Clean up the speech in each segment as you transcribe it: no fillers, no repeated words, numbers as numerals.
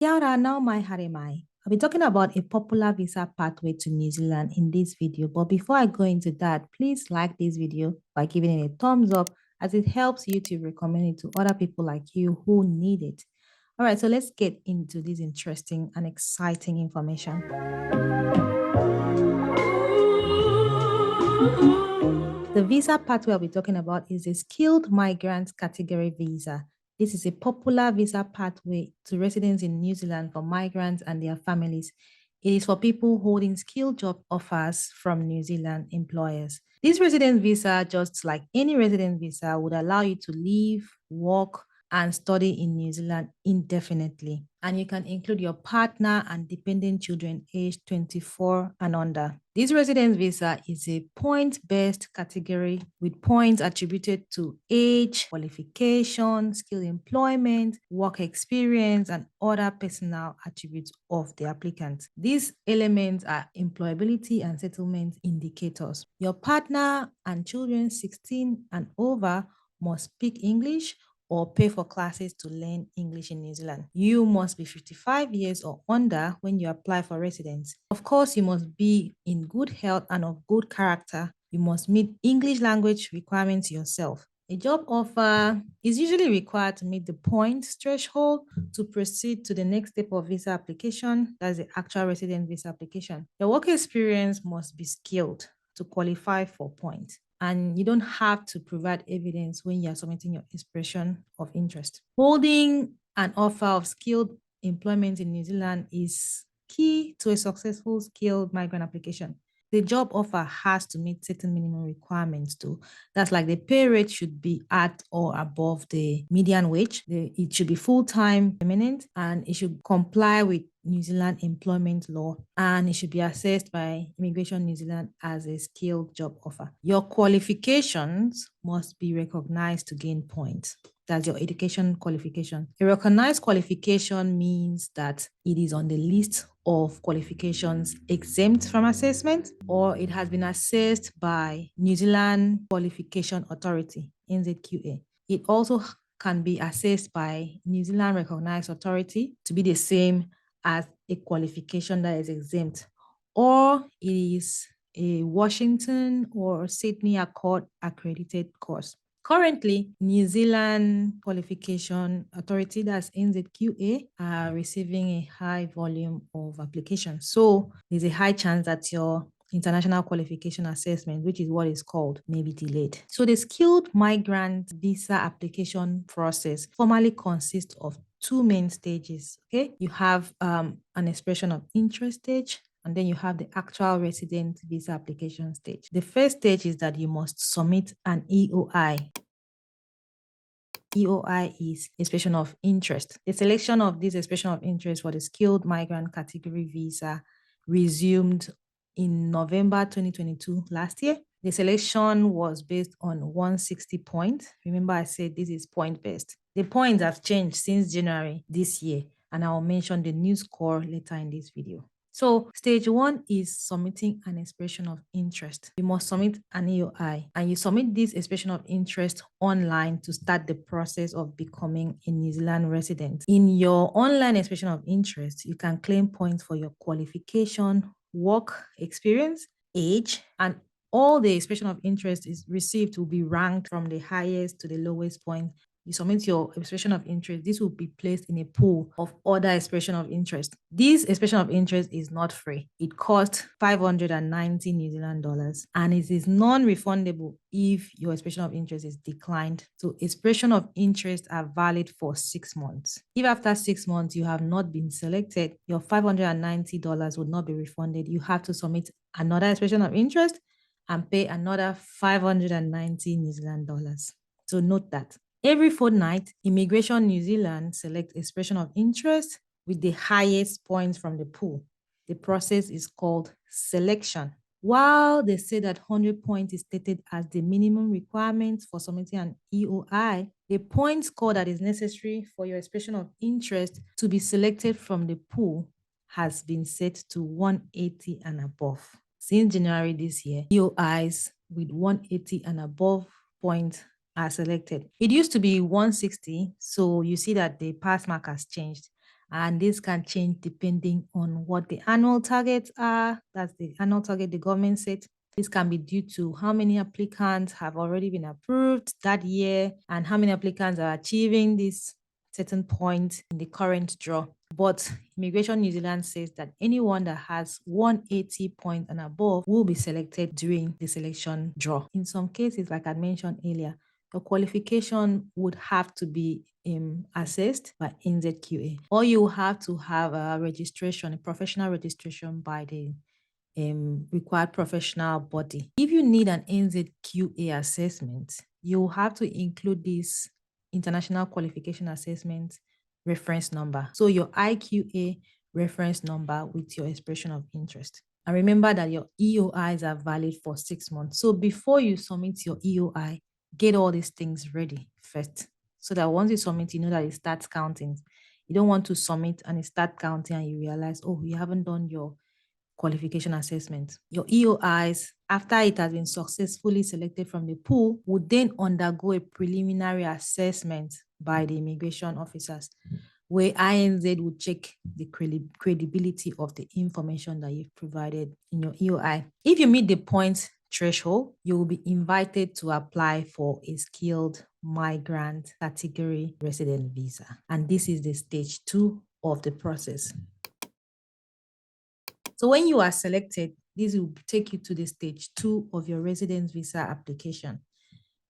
Kia ora, nau mai haere mai. I'll be talking about a popular visa pathway to New Zealand in this video. But before I go into that, please like this video by giving it a thumbs up as it helps YouTube recommend it to other people like you who need it. All right, so let's get into this interesting and exciting information. The visa pathway I'll be talking about is a skilled migrant category visa. This is a popular visa pathway to residents in New Zealand for migrants and their families. It is for people holding skilled job offers from New Zealand employers. This resident visa, just like any resident visa, would allow you to live, work, and study in New Zealand indefinitely. And you can include your partner and dependent children aged 24 and under. This residence visa is a point-based category with points attributed to age, qualification, skill employment, work experience, and other personal attributes of the applicant. These elements are employability and settlement indicators. Your partner and children 16 and over must speak English or pay for classes to learn English in New Zealand. You must be 55 years or under when you apply for residence. Of course, you must be in good health and of good character. You must meet English language requirements yourself. A job offer is usually required to meet the points threshold to proceed to the next step of visa application, that's the actual resident visa application. Your work experience must be skilled to qualify for points. And you don't have to provide evidence when you're submitting your expression of interest. Holding an offer of skilled employment in New Zealand is key to a successful skilled migrant application. The job offer has to meet certain minimum requirements too. That's like the pay rate should be at or above the median wage. It should be full-time, permanent, and it should comply with New Zealand employment law, and it should be assessed by Immigration New Zealand as a skilled job offer. Your qualifications must be recognized to gain points. That's your education qualification. A recognized qualification means that it is on the list of qualifications exempt from assessment, or it has been assessed by New Zealand Qualification Authority, NZQA. It also can be assessed by New Zealand Recognized Authority to be the same as a qualification that is exempt, or it is a Washington or Sydney Accord accredited course. Currently, New Zealand Qualification Authority, that's NZQA, are receiving a high volume of applications. So there's a high chance that your international qualification assessment, which is what is called, may be delayed. So the skilled migrant visa application process formally consists of two main stages. Okay, you have an expression of interest stage, and then you have the actual resident visa application stage. The first stage is that you must submit an EOI. EOI is expression of interest. The selection of this expression of interest for the skilled migrant category visa resumed in November 2022 last year. The selection was based on 160 points. Remember, I said this is point-based. The points have changed since January this year, and I'll mention the new score later in this video. So stage one is submitting an expression of interest. You must submit an EOI, and you submit this expression of interest online to start the process of becoming a New Zealand resident. In your online expression of interest, you can claim points for your qualification, work experience, age, and all the expression of interest is received will be ranked from the highest to the lowest point. You submit your expression of interest, this will be placed in a pool of other expression of interest. This expression of interest is not free. It costs 590 New Zealand dollars, and it is non-refundable if your expression of interest is declined. So expression of interest are valid for 6 months. If after 6 months you have not been selected, your $590 would not be refunded. You have to submit another expression of interest and pay another 590 New Zealand dollars. So note that. Every fortnight, Immigration New Zealand selects expression of interest with the highest points from the pool. The process is called selection. While they say that 100 points is stated as the minimum requirement for submitting an EOI, the point score that is necessary for your expression of interest to be selected from the pool has been set to 180 and above. Since January this year, EOIs with 180 and above points are selected. It used to be 160, so you see that the pass mark has changed. And this can change depending on what the annual targets are. That's the annual target the government set. This can be due to how many applicants have already been approved that year and how many applicants are achieving this certain point in the current draw. But Immigration New Zealand says that anyone that has 180 points and above will be selected during the selection draw. In some cases, like I mentioned earlier, your qualification would have to be assessed by NZQA, or you have to have a registration, a professional registration by the required professional body. If you need an NZQA assessment, you have to include this International Qualification Assessment reference number. So your IQA reference number with your expression of interest. And remember that your EOIs are valid for 6 months. So before you submit your EOI, get all these things ready first, so that once you submit, you know that it starts counting. You don't want to submit and it start counting and you realize, oh, you haven't done your qualification assessment. Your EOIs, after it has been successfully selected from the pool, would then undergo a preliminary assessment by the immigration officers, where INZ would check the credibility of the information that you've provided in your EOI. If you meet the points threshold, you will be invited to apply for a skilled migrant category resident visa. And this is the stage 2 of the process. So when you are selected, this will take you to the stage 2 of your residence visa application.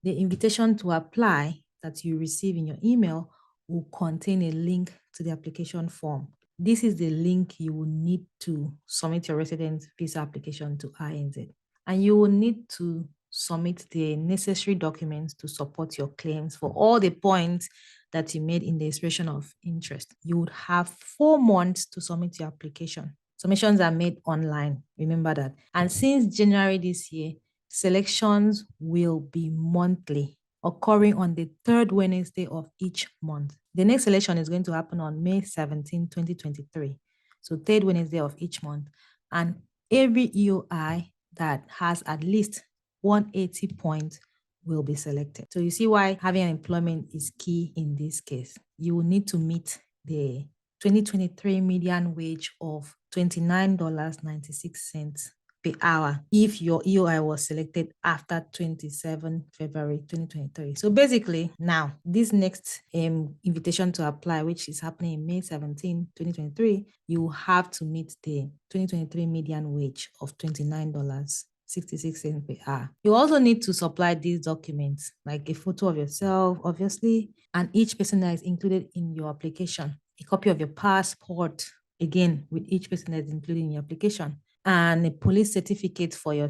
The invitation to apply that you receive in your email will contain a link to the application form. This is the link you will need to submit your residence visa application to INZ. And you will need to submit the necessary documents to support your claims for all the points that you made in the expression of interest. You would have 4 months to submit your application. Submissions are made online, remember that. And since January this year, selections will be monthly, occurring on the 3rd Wednesday of each month. The next selection is going to happen on May 17, 2023. So 3rd Wednesday of each month. And every EOI that has at least 180 points will be selected. So you see why having an employment is key in this case. You will need to meet the 2023 median wage of $29.96 per hour if your EOI was selected after 27 February 2023. So basically now, this next invitation to apply, which is happening in May 17, 2023, you have to meet the 2023 median wage of $29.66 per hour. You also need to supply these documents, like a photo of yourself, obviously, and each person that is included in your application, a copy of your passport, again, with each person that's included in your application, and a police certificate for you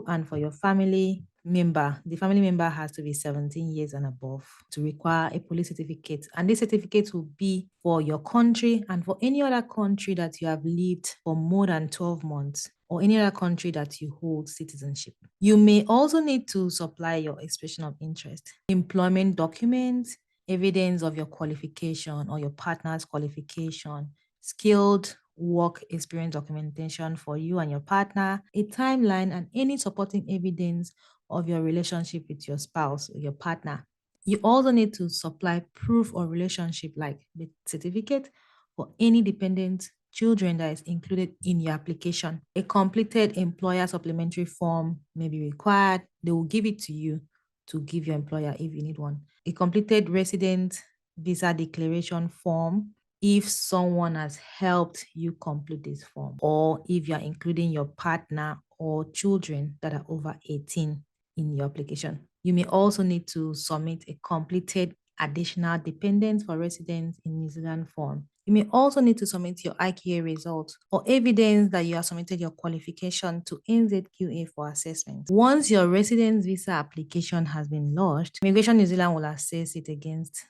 and for your family member. The family member has to be 17 years and above to require a police certificate. And this certificate will be for your country and for any other country that you have lived for more than 12 months, or any other country that you hold citizenship. You may also need to supply your expression of interest, employment documents, evidence of your qualification or your partner's qualification, skilled work experience documentation for you and your partner, a timeline, and any supporting evidence of your relationship with your spouse or your partner. You also need to supply proof of relationship, like the certificate for any dependent children that is included in your application. A completed employer supplementary form may be required. They will give it to you to give your employer if you need one. A completed resident visa declaration form if someone has helped you complete this form, or if you're including your partner or children that are over 18 in your application. You may also need to submit a completed additional dependents for residents in New Zealand form. You may also need to submit your IQA results or evidence that you have submitted your qualification to NZQA for assessment. Once your residence visa application has been lodged, Immigration New Zealand will assess it against,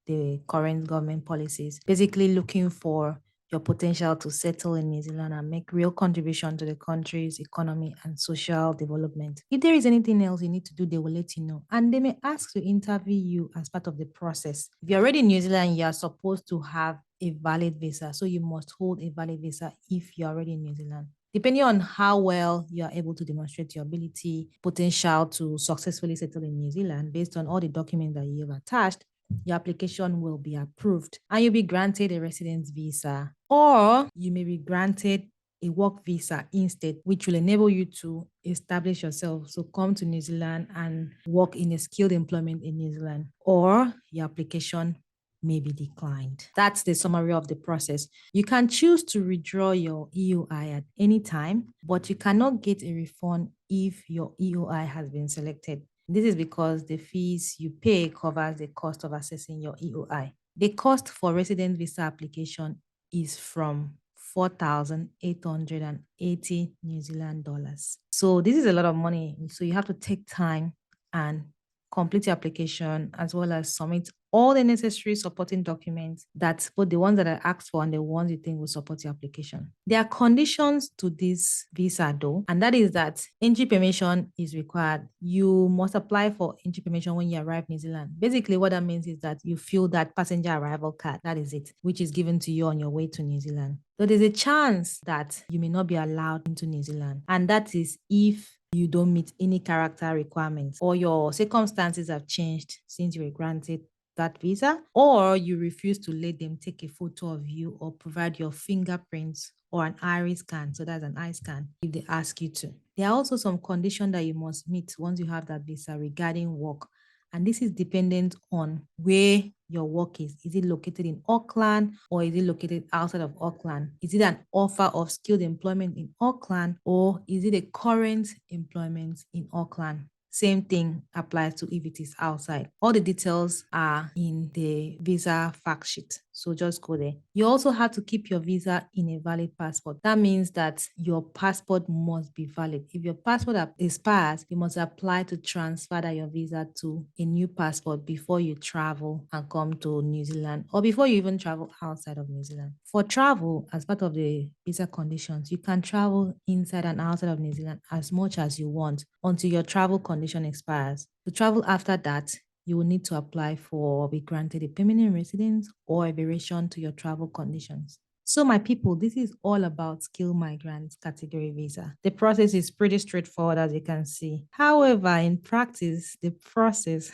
the current government policies, basically looking for your potential to settle in New Zealand and make real contribution to the country's economy and social development. If there is anything else you need to do, they will let you know. And they may ask to interview you as part of the process. If you're already in New Zealand, you are supposed to have a valid visa. So you must hold a valid visa if you're already in New Zealand. Depending on how well you are able to demonstrate your ability, potential to successfully settle in New Zealand based on all the documents that you have attached, your application will be approved and you'll be granted a residence visa, or you may be granted a work visa instead, which will enable you to establish yourself. So come to New Zealand and work in a skilled employment in New Zealand, or your application may be declined. That's the summary of the process. You can choose to withdraw your EOI at any time, but you cannot get a refund if your EOI has been selected. This is because the fees you pay covers the cost of accessing your EOI. The cost for resident visa application is from 4,880 New Zealand dollars. So this is a lot of money. So you have to take time and complete your application, as well as submit all the necessary supporting documents, that's both the ones that are asked for and the ones you think will support your application. There are conditions to this visa though, and that is that entry permission is required. You must apply for entry permission when you arrive in New Zealand. Basically, what that means is that you fill that passenger arrival card, that is it, which is given to you on your way to New Zealand. So there's a chance that you may not be allowed into New Zealand, and that is if you don't meet any character requirements, or your circumstances have changed since you were granted that visa, or you refuse to let them take a photo of you or provide your fingerprints or an iris scan. So that's an eye scan if they ask you to. There are also some conditions that you must meet once you have that visa regarding work. And this is dependent on where your work is. Is it located in Auckland, or is it located outside of Auckland? Is it an offer of skilled employment in Auckland, or is it a current employment in Auckland? Same thing applies to if it is outside. All the details are in the visa fact sheet. So just go there. You also have to keep your visa in a valid passport. That means that your passport must be valid. If your passport expires, you must apply to transfer your visa to a new passport before you travel and come to New Zealand, or before you even travel outside of New Zealand. For travel, as part of the visa conditions, you can travel inside and outside of New Zealand as much as you want until your travel condition expires. To travel after that, you will need to apply for or be granted a permanent residence or a variation to your travel conditions. So my people, this is all about skilled migrant category visa. The process is pretty straightforward, as you can see. However, in practice, the process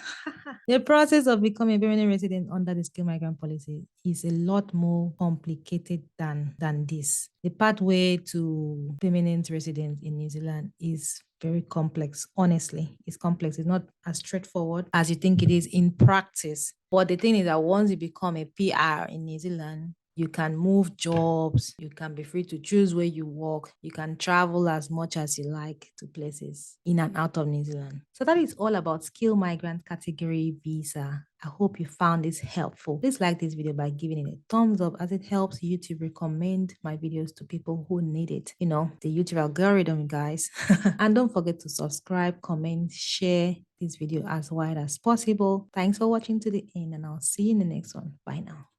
of becoming a permanent resident under the skilled migrant policy is a lot more complicated than this. The pathway to permanent residence in New Zealand is very complex. Honestly, it's complex. It's not as straightforward as you think it is in practice. But the thing is that once you become a PR in New Zealand, you can move jobs, you can be free to choose where you work, you can travel as much as you like to places in and out of New Zealand. So that is all about skilled migrant category visa. I hope you found this helpful. Please like this video by giving it a thumbs up, as it helps YouTube recommend my videos to people who need it. You know, the YouTube algorithm, guys. And don't forget to subscribe, comment, share this video as wide as possible. Thanks for watching to the end, and I'll see you in the next one. Bye now.